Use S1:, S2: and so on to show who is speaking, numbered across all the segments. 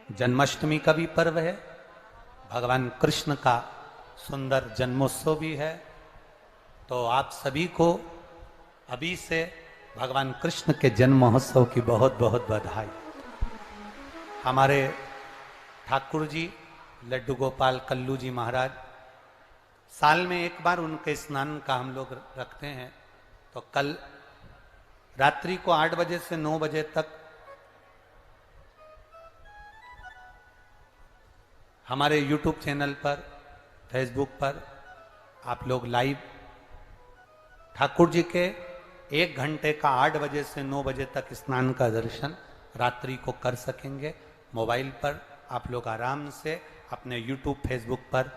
S1: जन्माष्टमी का भी पर्व है, भगवान कृष्ण का सुंदर जन्मोत्सव भी है। तो आप सभी को अभी से भगवान कृष्ण के जन्म महोत्सव की बहुत बहुत बधाई। हमारे ठाकुर जी लड्डू गोपाल कल्लू जी महाराज साल में एक बार उनके स्नान का हम लोग रखते हैं। तो कल रात्रि को 8 बजे से 9 बजे तक हमारे YouTube चैनल पर, फेसबुक पर आप लोग लाइव ठाकुर जी के 1 घंटे का 8 बजे से 9 बजे तक स्नान का दर्शन रात्रि को कर सकेंगे। मोबाइल पर आप लोग आराम से अपने YouTube फेसबुक पर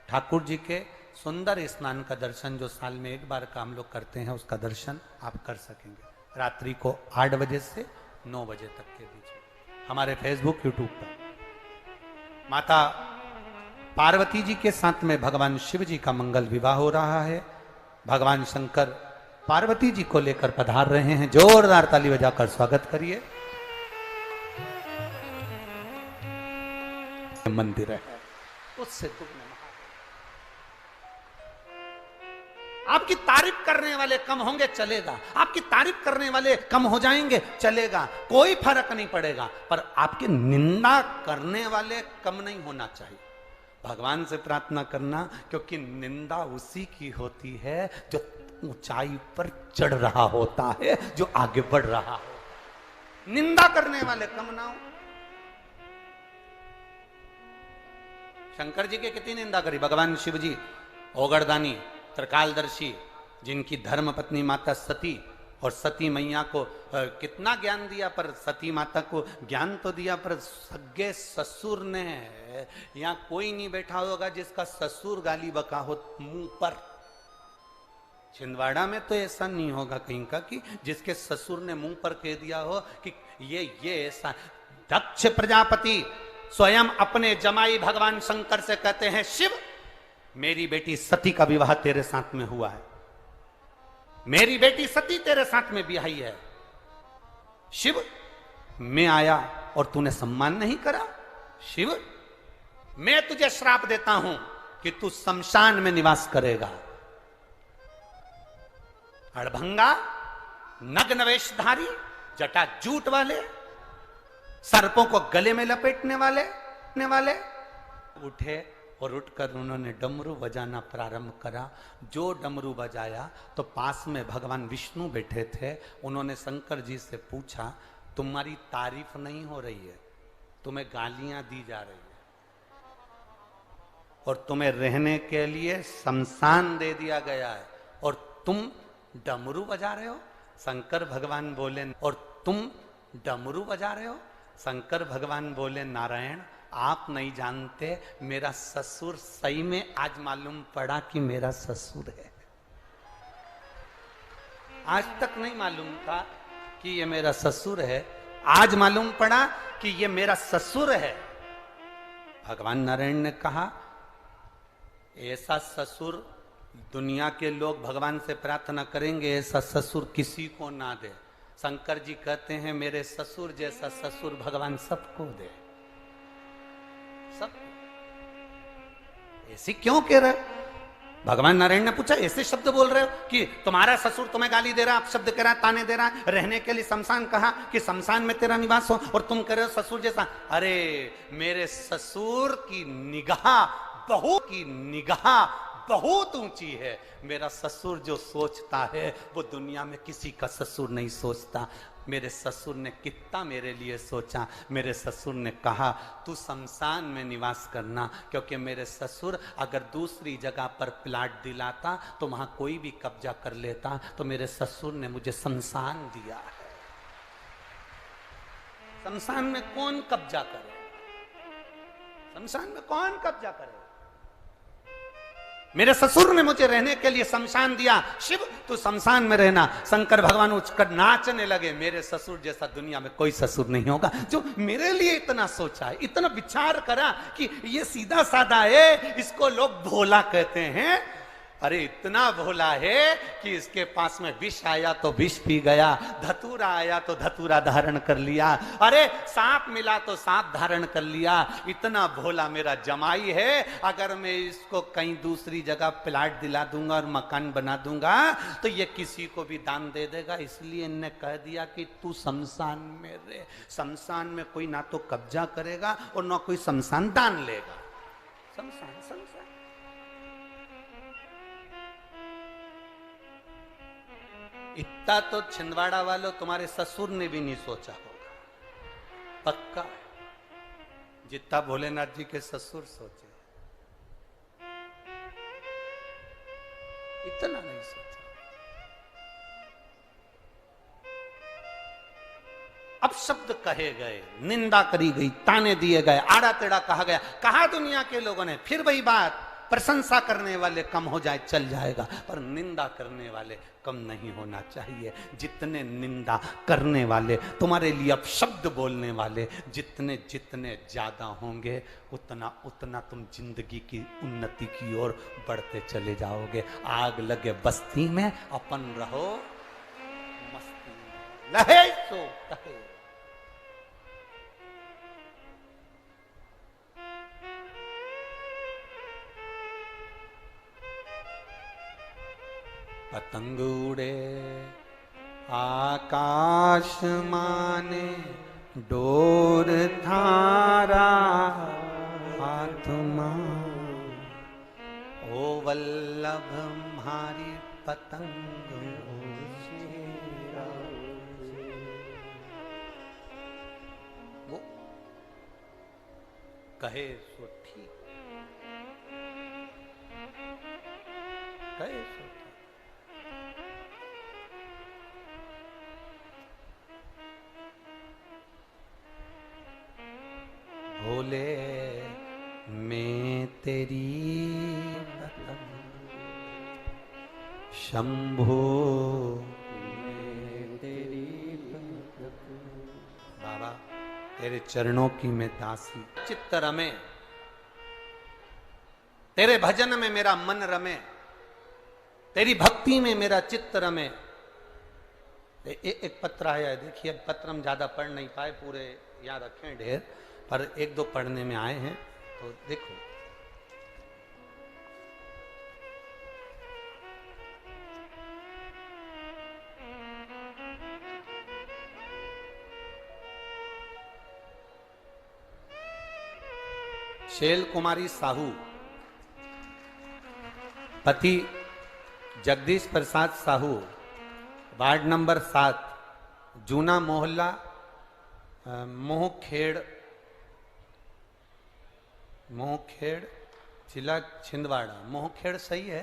S1: ठाकुर जी के सुंदर स्नान का दर्शन, जो साल में एक बार का हम लोग करते हैं, उसका दर्शन आप कर सकेंगे रात्रि को 8 बजे से 9 बजे तक के बीच में हमारे फेसबुक YouTube पर। माता पार्वती जी के साथ में भगवान शिव जी का मंगल विवाह हो रहा है। भगवान शंकर पार्वती जी को लेकर पधार रहे हैं। जोरदार ताली बजाकर स्वागत करिए। मंदिर है उससे तुमने आपकी तारीफ करने वाले कम होंगे चलेगा, आपकी तारीफ करने वाले कम हो जाएंगे चलेगा, कोई फर्क नहीं पड़ेगा, पर आपकी निंदा करने वाले कम नहीं होना चाहिए। भगवान से प्रार्थना करना, क्योंकि निंदा उसी की होती है जो ऊंचाई पर चढ़ रहा होता है, जो आगे बढ़ रहा हो। निंदा करने वाले कम ना हो। शंकर जी की कितनी निंदा करी भगवान शिव जी, ओगरदानी त्रिकालदर्शी, जिनकी धर्म पत्नी माता सती, और सती मैया को कितना ज्ञान दिया, पर सती माता को ज्ञान तो दिया, पर सगे ससुर ने, यहाँ कोई नहीं बैठा होगा जिसका ससुर गाली बका हो मुंह पर। छिंदवाड़ा में तो ऐसा नहीं होगा कहीं का कि जिसके ससुर ने मुंह पर कह दिया हो कि ये ऐसा। दक्ष प्रजापति स्वयं अपने जमाई भगवान शंकर से कहते हैं, शिव मेरी बेटी सती का विवाह तेरे साथ में हुआ है, मेरी बेटी सती तेरे साथ में ब्याही है। शिव मैं आया और तूने सम्मान नहीं करा। शिव मैं तुझे श्राप देता हूं कि तू शमशान में निवास करेगा। अड़भंगा, नग्न वेशधारी, जटा जूट वाले, सर्पों को गले में लपेटने वाले उठे और उठकर उन्होंने डमरू बजाना प्रारंभ करा। जो डमरू बजाया तो पास में भगवान विष्णु बैठे थे। उन्होंने शंकर जी से पूछा, तुम्हारी तारीफ नहीं हो रही है, तुम्हें गालियां दी जा रही है, और तुम्हें रहने के लिए शमशान दे दिया गया है, और तुम डमरू बजा रहे हो। शंकर भगवान बोले, और तुम डमरू बजा रहे हो। शंकर भगवान बोले, नारायण आप नहीं जानते, मेरा ससुर सही में आज मालूम पड़ा कि मेरा ससुर है। आज तक नहीं मालूम था कि ये मेरा ससुर है, आज मालूम पड़ा कि ये मेरा ससुर है। भगवान नारायण ने कहा, ऐसा ससुर दुनिया के लोग भगवान से प्रार्थना करेंगे, ऐसा ससुर किसी को ना दे। शंकर जी कहते हैं, मेरे ससुर जैसा ससुर भगवान सबको दे। सब ऐसे क्यों कह रहे? भगवान नारायण ने पूछा, ऐसे शब्द बोल रहे हो कि तुम्हारा ससुर तुम्हें गाली दे रहा है, आप शब्द कह रहा है, ताने दे रहा है, रहने के लिए शमशान कहा कि शमशान में तेरा निवास हो, और तुम कह रहे हो ससुर जैसा। अरे मेरे ससुर की निगाह बहुत ऊंची है। मेरा ससुर जो सोचता है वो दुनिया में किसी का ससुर नहीं सोचता। मेरे ससुर ने कितना मेरे लिए सोचा। मेरे ससुर ने कहा, तू शमशान में निवास करना, क्योंकि मेरे ससुर अगर दूसरी जगह पर प्लाट दिलाता तो वहां कोई भी कब्जा कर लेता, तो मेरे ससुर ने मुझे शमशान दिया है। शमशान में कौन कब्जा करे? शमशान में कौन कब्जा करे? मेरे ससुर ने मुझे रहने के लिए शमशान दिया। शिव तू शमशान में रहना। शंकर भगवान उठकर नाचने लगे, मेरे ससुर जैसा दुनिया में कोई ससुर नहीं होगा जो मेरे लिए इतना सोचा है, इतना विचार करा कि ये सीधा साधा है, इसको लोग भोला कहते हैं, अरे इतना भोला है कि इसके पास में विष आया तो विष पी गया, धतूरा आया तो धतूरा धारण कर लिया, अरे सांप मिला तो सांप धारण कर लिया। इतना भोला मेरा जमाई है, अगर मैं इसको कहीं दूसरी जगह प्लाट दिला दूंगा और मकान बना दूंगा तो ये किसी को भी दान दे देगा। इसलिए इनने कह दिया कि तू शमशान में रहे। शमशान में कोई ना तो कब्जा करेगा और ना कोई शमशान दान लेगा। शमशान शमशान इतना तो छिंदवाड़ा वालों तुम्हारे ससुर ने भी नहीं सोचा होगा, पक्का। जितना भोलेनाथ जी के ससुर सोचे, इतना नहीं सोचा। अब शब्द कहे गए, निंदा करी गई, ताने दिए गए, आड़ा टेढ़ा कहा गया। कहा दुनिया के लोगों ने, फिर वही बात, प्रशंसा करने वाले कम हो जाए चल जाएगा, पर निंदा करने वाले कम नहीं होना चाहिए। जितने निंदा करने वाले, तुम्हारे लिए अपशब्द बोलने वाले जितने जितने ज्यादा होंगे, उतना उतना तुम जिंदगी की उन्नति की ओर बढ़ते चले जाओगे। आग लगे बस्ती में, अपन रहो मस्ती में, लहे सो कहे। पतंग उड़े आकाश माने, डोर थारा हाथ मां, ओ वल्लभ म्हारी पतंग वो कहे सो ठीक, कहे सो। भोले मैं तेरी पतंग, शंभो मैं तेरी पतंग। बाबा तेरे चरणों की मैं दासी, चित्त रमे, तेरे भजन में मेरा मन रमे, तेरी भक्ति में मेरा चित्त रमे। एक पत्र आया है, देखिए पत्र हम ज्यादा पढ़ नहीं पाए, पूरे यहाँ रखें ढेर, पर एक दो पढ़ने में आए हैं तो देखो। शैल कुमारी साहू, पति जगदीश प्रसाद साहू, वार्ड नंबर 7, जूना मोहल्ला, मोहखेड़ जिला छिंदवाड़ा। मोहखेड़ सही है?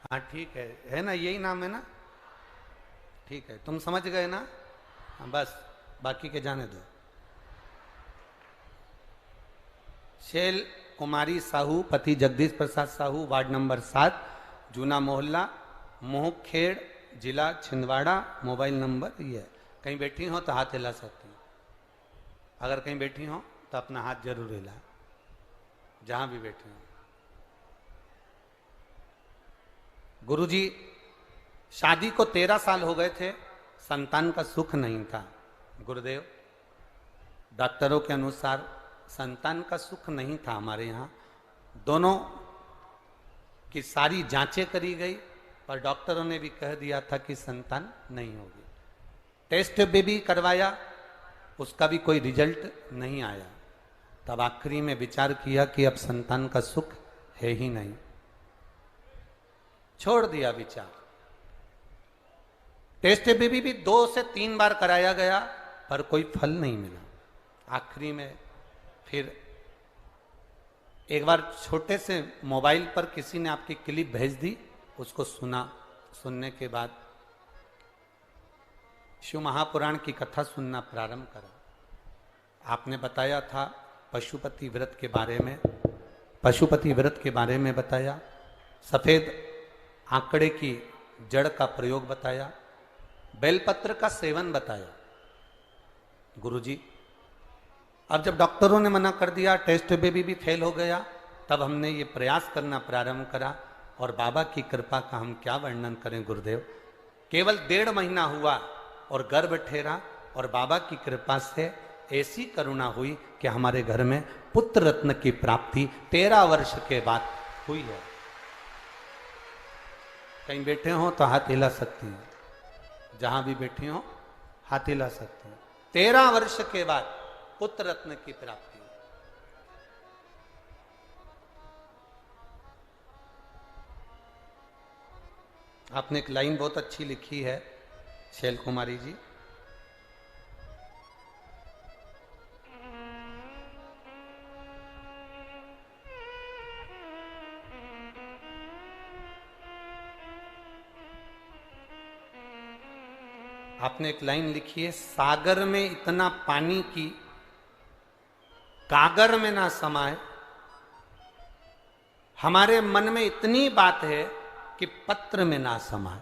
S1: हाँ ठीक है ना, यही नाम है ना? ठीक है, तुम समझ गए ना? हाँ बस, बाकी के जाने दो। शैल कुमारी साहू, पति जगदीश प्रसाद साहू, वार्ड नंबर 7, जूना मोहल्ला, मोहखेड़ जिला छिंदवाड़ा। मोबाइल नंबर ये है। कहीं बैठी हो तो हाथ हिला सकती हो, अगर कहीं बैठी हो तो अपना हाथ जरूर हिला, जहां भी बैठे हो। गुरुजी, शादी को 13 साल हो गए थे, संतान का सुख नहीं था। गुरुदेव, डॉक्टरों के अनुसार संतान का सुख नहीं था हमारे यहाँ। दोनों की सारी जांचें करी गई, पर डॉक्टरों ने भी कह दिया था कि संतान नहीं होगी। टेस्ट बेबी करवाया, उसका भी कोई रिजल्ट नहीं आया। तब आखिरी में विचार किया कि अब संतान का सुख है ही नहीं, छोड़ दिया विचार। टेस्ट बेबी भी 2 से 3 बार कराया गया, पर कोई फल नहीं मिला। आखिरी में फिर एक बार छोटे से मोबाइल पर किसी ने आपकी क्लिप भेज दी, उसको सुना। सुनने के बाद शिव महापुराण की कथा सुनना प्रारंभ करा। आपने बताया था पशुपति व्रत के बारे में, पशुपति व्रत के बारे में बताया, सफेद आंकड़े की जड़ का प्रयोग बताया, बेलपत्र का सेवन बताया। गुरुजी, अब जब डॉक्टरों ने मना कर दिया, टेस्ट बेबी भी फेल हो गया, तब हमने ये प्रयास करना प्रारंभ करा और बाबा की कृपा का हम क्या वर्णन करें गुरुदेव। केवल 1.5 महीना हुआ और गर्भ ठहरा, और बाबा की कृपा से ऐसी करुणा हुई कि हमारे घर में पुत्र रत्न की प्राप्ति 13 वर्ष के बाद हुई है। कहीं बैठे हो तो हाथ हिला सकती हैं, जहां भी बैठी हो हाथ हिला सकते हैं। 13 वर्ष के बाद पुत्र रत्न की प्राप्ति। आपने एक लाइन बहुत अच्छी लिखी है शैल कुमारी जी। आपने एक लाइन लिखी है, सागर में इतना पानी की कागर में ना समाए, हमारे मन में इतनी बात है कि पत्र में ना समाए।